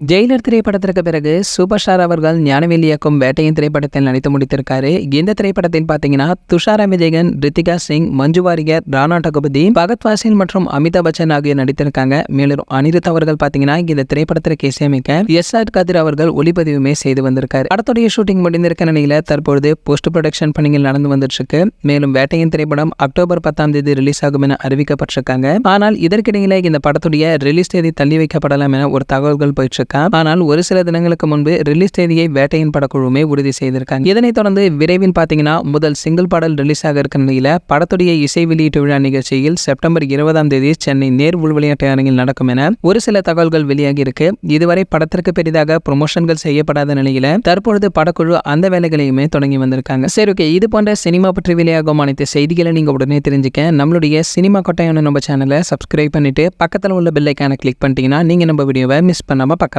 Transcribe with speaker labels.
Speaker 1: Jailer திரைப்படத்திற்கு பிறகு super star அவர்கள் ஞானவேல் இயக்கும் வேட்டையின் திரைப்படத்தில் நடித்து முடித்திருக்காரு. இந்த திரைப்படத்தில் பாத்தீங்கன்னா துஷாரா விஜயன், ரித்திகா சிங், மஞ்சு வாரியர், ராணா டகுபதி, பகத் ஃபாசில் மற்றும் அமிதாப் பச்சன் ஆகியோர் நடித்திருக்காங்க. மேலும் அனிருத் அவர்கள் பாத்தீங்கன்னா இந்த திரைப்படத்திற்கு இசையமைக்க எஸ்.ஆர். கதிர் அவர்கள் ஒளிப்பதிவுமே செய்து வந்திருக்காரு. படத்துடைய ஷூட்டிங் முடிந்திருக்க நிலையில தற்பொழுது போஸ்ட் ப்ரொடக்ஷன் பணிகள் நடந்து வந்துட்டு இருக்கு. மேலும் வேட்டையின் திரைப்படம் அக்டோபர் 10 ரிலீஸ் ஆகும் என அறிவிக்கப்பட்டிருக்காங்க. ஆனால் இதற்கிடையில இந்த படத்துடைய ரிலீஸ் தேதி தள்ளி வைக்கப்படலாம் என ஒரு தகவல்கள் போயிட்டு. ஆனால் ஒரு சில தினங்களுக்கு முன்பு ரிலீஸ் தேதியை வேட்டையின் படக்குழுமே உறுதி செய்திருக்காங்க. இதனைத் தொடர்ந்து விரைவில் பாத்தீங்கன்னா முதல் சிங்கிள் பாடல் ரிலீஸ் ஆக இருக்க நிலையில படத்துடைய இசை வெளியீட்டு விழா நிகழ்ச்சியில் செப்டம்பர் 20 சென்னை நேர் உள் விளையாட்டு அரங்கில் நடக்கும் என ஒரு சில தகவல்கள் வெளியாகி இருக்கு. இதுவரை படத்திற்கு பெரிதாக ப்ரொமோஷன்கள் செய்யப்படாத நிலையில தற்பொழுது படக்குழு அந்த வேலைகளையுமே தொடங்கி வந்திருக்காங்க. சரி, ஓகே, இது போன்ற சினிமா பற்றி வெளியாகும் அனைத்து செய்திகளை நீங்க உடனே தெரிஞ்சுக்க நம்மளுடைய சினிமா கொட்டாயான நம்ம சேனலை சப்ஸ்கிரைப் பண்ணிட்டு பக்கத்தில் உள்ள பெல் ஐகானை கிளிக் பண்ணிட்டீங்கன்னா நீங்க நம்ம வீடியோவை மிஸ் பண்ணாம பார்க்கலாம்.